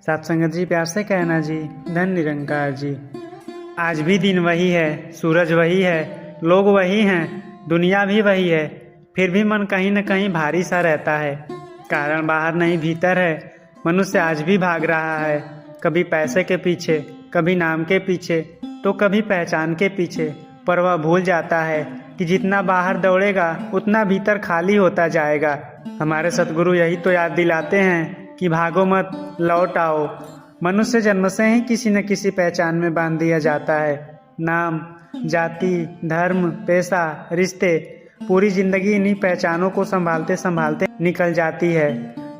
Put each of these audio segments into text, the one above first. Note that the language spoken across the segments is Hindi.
साथ संगत जी, प्यार से कहना जी, धन निरंकार जी। आज भी दिन वही है, सूरज वही है, लोग वही हैं, दुनिया भी वही है, फिर भी मन कहीं न कहीं भारी सा रहता है। कारण बाहर नहीं भीतर है। मनुष्य आज भी भाग रहा है, कभी पैसे के पीछे, कभी नाम के पीछे, तो कभी पहचान के पीछे। पर वह भूल जाता है कि जितना बाहर दौड़ेगा उतना भीतर खाली होता जाएगा। हमारे सतगुरु यही तो याद दिलाते हैं कि भागो मत, लौट आओ। मनुष्य जन्म से ही किसी न किसी पहचान में बांध दिया जाता है। नाम, जाति, धर्म, पैसा, रिश्ते, पूरी जिंदगी इन्हीं पहचानों को संभालते संभालते निकल जाती है।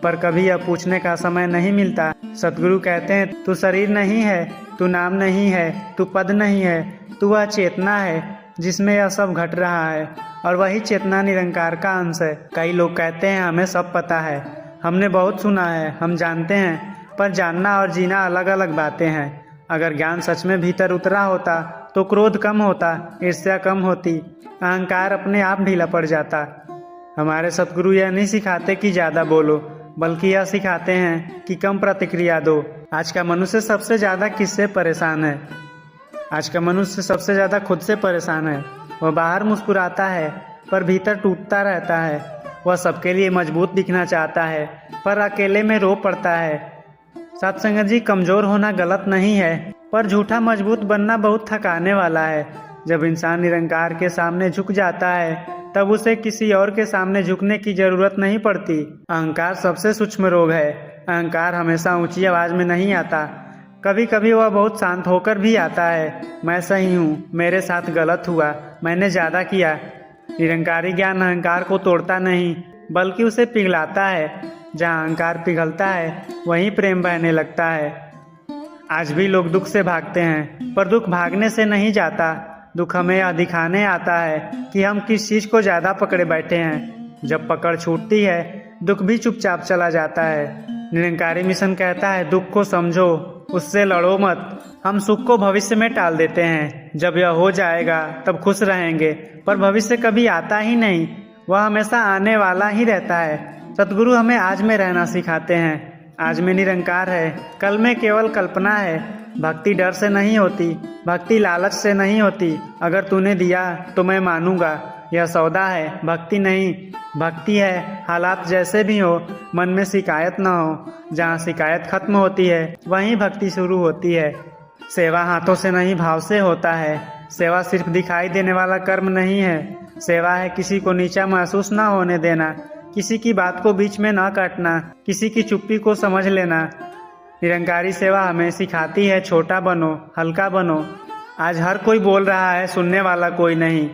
पर कभी यह पूछने का समय नहीं मिलता। सतगुरु कहते हैं, तू शरीर नहीं है, तू नाम नहीं है, तू पद नहीं है, तू वह चेतना है जिसमें यह सब घट रहा है, और वही चेतना निरंकार का अंश है। कई लोग कहते हैं हमें सब पता है, हमने बहुत सुना है, हम जानते हैं, पर जानना और जीना अलग अलग बातें हैं। अगर ज्ञान सच में भीतर उतरा होता तो क्रोध कम होता, ईर्ष्या कम होती, अहंकार अपने आप ढीला पड़ जाता। हमारे सतगुरु यह नहीं सिखाते कि ज़्यादा बोलो, बल्कि यह सिखाते हैं कि कम प्रतिक्रिया दो। आज का मनुष्य सबसे ज़्यादा किससे परेशान है? आज का मनुष्य सबसे ज़्यादा खुद से परेशान है। वह बाहर मुस्कुराता है पर भीतर टूटता रहता है। वह सबके लिए मजबूत दिखना चाहता है पर अकेले में रो पड़ता है। सत्संग जी, कमज़ोर होना गलत नहीं है, पर झूठा मजबूत बनना बहुत थकाने वाला है। जब इंसान निरंकार के सामने झुक जाता है तब उसे किसी और के सामने झुकने की जरूरत नहीं पड़ती। अहंकार सबसे सूक्ष्म रोग है। अहंकार हमेशा ऊंची आवाज़ में नहीं आता, कभी कभी वह बहुत शांत होकर भी आता है। मैं सही हूँ, मेरे साथ गलत हुआ, मैंने ज़्यादा किया। निरंकारी ज्ञान अहंकार को तोड़ता नहीं, बल्कि उसे पिघलाता है। जहाँ अहंकार पिघलता है वहीं प्रेम बहने लगता है। आज भी लोग दुख से भागते हैं, पर दुख भागने से नहीं जाता। दुख हमें यह दिखाने आता है कि हम किस चीज़ को ज़्यादा पकड़े बैठे हैं। जब पकड़ छूटती है, दुख भी चुपचाप चला जाता है। निरंकारी मिशन कहता है, दुख को समझो, उससे लड़ो मत। हम सुख को भविष्य में टाल देते हैं। जब यह हो जाएगा तब खुश रहेंगे, पर भविष्य कभी आता ही नहीं, वह हमेशा आने वाला ही रहता है। सतगुरु हमें आज में रहना सिखाते हैं। आज में निरंकार है, कल में केवल कल्पना है। भक्ति डर से नहीं होती, भक्ति लालच से नहीं होती। अगर तूने दिया तो मैं मानूंगा, यह सौदा है, भक्ति नहीं। भक्ति है हालात जैसे भी हो, मन में शिकायत न हो। जहाँ शिकायत खत्म होती है वहीं भक्ति शुरू होती है। सेवा हाथों से नहीं, भाव से होता है। सेवा सिर्फ दिखाई देने वाला कर्म नहीं है। सेवा है किसी को नीचा महसूस ना होने देना, किसी की बात को बीच में ना काटना, किसी की चुप्पी को समझ लेना। निरंकारी सेवा हमें सिखाती है, छोटा बनो, हल्का बनो। आज हर कोई बोल रहा है, सुनने वाला कोई नहीं।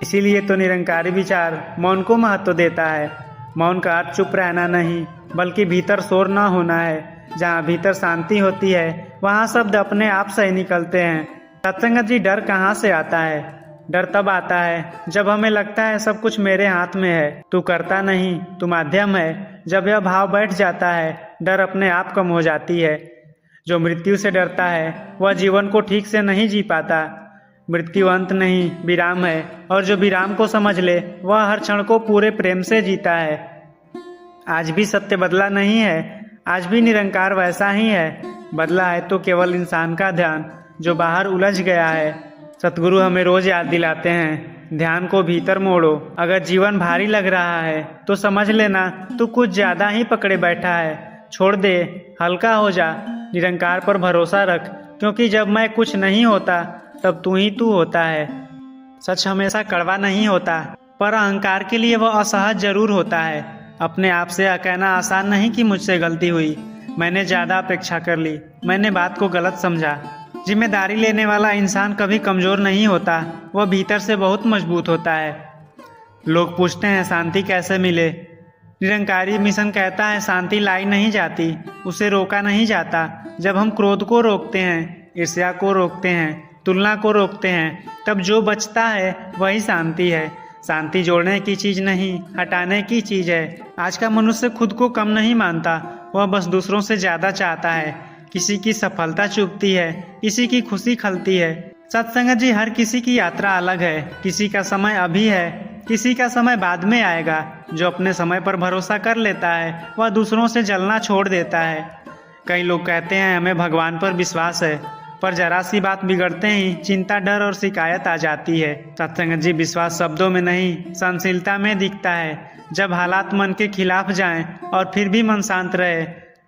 इसीलिए तो निरंकारी विचार मौन को महत्व देता है। मौन का अर्थ चुप रहना नहीं, बल्कि भीतर शोर ना होना है। जहाँ भीतर शांति होती है वहाँ शब्द अपने आप से निकलते हैं। सत्संगत जी, डर कहाँ से आता है? डर तब आता है जब हमें लगता है सब कुछ मेरे हाथ में है, तू करता नहीं, तू माध्यम है। जब यह भाव बैठ जाता है, डर अपने आप कम हो जाती है। जो मृत्यु से डरता है वह जीवन को ठीक से नहीं जी पाता। मृत्यु अंत नहीं, विराम है, और जो विराम को समझ ले वह हर क्षण को पूरे प्रेम से जीता है। आज भी सत्य बदला नहीं है, आज भी निरंकार वैसा ही है। बदला है तो केवल इंसान का ध्यान, जो बाहर उलझ गया है। सतगुरु हमें रोज याद दिलाते हैं, ध्यान को भीतर मोड़ो। अगर जीवन भारी लग रहा है तो समझ लेना तू कुछ ज़्यादा ही पकड़े बैठा है। छोड़ दे, हल्का हो जा, निरंकार पर भरोसा रख, क्योंकि जब मैं कुछ नहीं होता तब तू ही तू होता है। सच हमेशा कड़वा नहीं होता, पर अहंकार के लिए वह असहज जरूर होता है। अपने आप से कहना आसान नहीं कि मुझसे गलती हुई, मैंने ज़्यादा अपेक्षा कर ली, मैंने बात को गलत समझा। जिम्मेदारी लेने वाला इंसान कभी कमज़ोर नहीं होता, वह भीतर से बहुत मजबूत होता है। लोग पूछते हैं शांति कैसे मिले? निरंकारी मिशन कहता है, शांति लाई नहीं जाती, उसे रोका नहीं जाता। जब हम क्रोध को रोकते हैं, ईर्ष्या को रोकते हैं, तुलना को रोकते हैं, तब जो बचता है वही शांति है। शांति जोड़ने की चीज़ नहीं, हटाने की चीज़ है। आज का मनुष्य खुद को कम नहीं मानता, वह बस दूसरों से ज़्यादा चाहता है। किसी की सफलता चुभती है, किसी की खुशी खलती है। सत्संग जी, हर किसी की यात्रा अलग है। किसी का समय अभी है, किसी का समय बाद में आएगा। जो अपने समय पर भरोसा कर लेता है वह दूसरों से जलना छोड़ देता है। कई लोग कहते हैं हमें भगवान पर विश्वास है, पर जरा सी बात बिगड़ते ही चिंता, डर और शिकायत आ जाती है। सत्संग जी, विश्वास शब्दों में नहीं सहनशीलता में दिखता है। जब हालात मन के खिलाफ जाएं और फिर भी मन शांत रहे,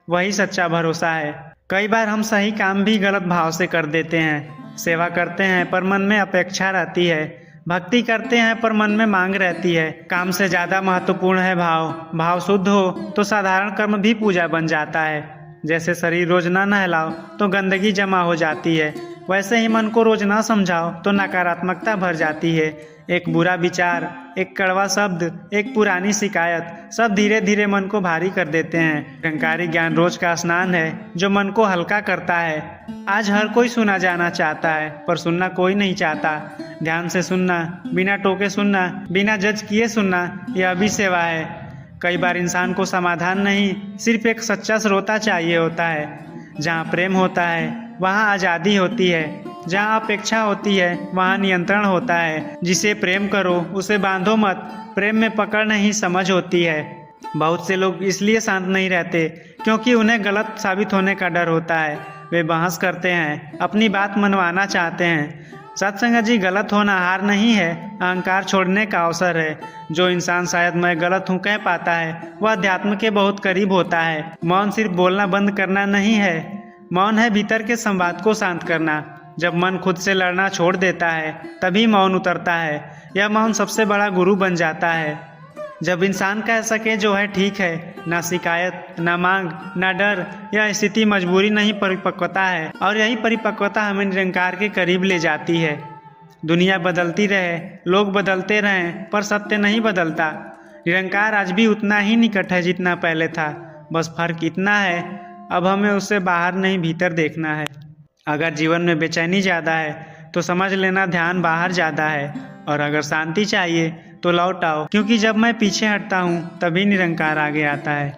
वही सच्चा भरोसा है। कई बार हम सही काम भी गलत भाव से कर देते हैं। सेवा करते हैं पर मन में अपेक्षा रहती है, भक्ति करते हैं पर मन में मांग रहती है। काम से ज़्यादा महत्वपूर्ण है भाव। भाव शुद्ध हो तो साधारण कर्म भी पूजा बन जाता है। जैसे शरीर रोज ना नहलाओ तो गंदगी जमा हो जाती है, वैसे ही मन को रोज ना समझाओ तो नकारात्मकता भर जाती है। एक बुरा विचार, एक कड़वा शब्द, एक पुरानी शिकायत, सब धीरे धीरे मन को भारी कर देते हैं। निरंकारी ज्ञान रोज का स्नान है जो मन को हल्का करता है। आज हर कोई सुना जाना चाहता है, पर सुनना कोई नहीं चाहता। ध्यान से सुनना, बिना टोके सुनना, बिना जज किए सुनना, यह भी सेवा है। कई बार इंसान को समाधान नहीं, सिर्फ एक सच्चा श्रोता चाहिए होता है। जहाँ प्रेम होता है वहाँ आज़ादी होती है, जहाँ अपेक्षा होती है वहाँ नियंत्रण होता है। जिसे प्रेम करो उसे बांधो मत, प्रेम में पकड़ नहीं समझ होती है। बहुत से लोग इसलिए शांत नहीं रहते क्योंकि उन्हें गलत साबित होने का डर होता है। वे बहस करते हैं, अपनी बात मनवाना चाहते हैं। सत्संग जी, गलत होना हार नहीं है, अहंकार छोड़ने का अवसर है। जो इंसान शायद मैं गलत हूँ कह पाता है, वह अध्यात्म के बहुत करीब होता है। मौन सिर्फ बोलना बंद करना नहीं है, मौन है भीतर के संवाद को शांत करना। जब मन खुद से लड़ना छोड़ देता है तभी मौन उतरता है। यह मौन सबसे बड़ा गुरु बन जाता है। जब इंसान कह सके जो है ठीक है, ना शिकायत, ना मांग, ना डर, यह स्थिति मजबूरी नहीं परिपक्वता है। और यही परिपक्वता हमें निरंकार के करीब ले जाती है। दुनिया बदलती रहे, लोग बदलते रहें, पर सत्य नहीं बदलता। निरंकार आज भी उतना ही निकट है जितना पहले था। बस फर्क इतना है, अब हमें उससे बाहर नहीं भीतर देखना है। अगर जीवन में बेचैनी ज़्यादा है तो समझ लेना ध्यान बाहर ज़्यादा है, और अगर शांति चाहिए तो लौट आओ, क्योंकि जब मैं पीछे हटता हूँ तभी निरंकार आगे आता है।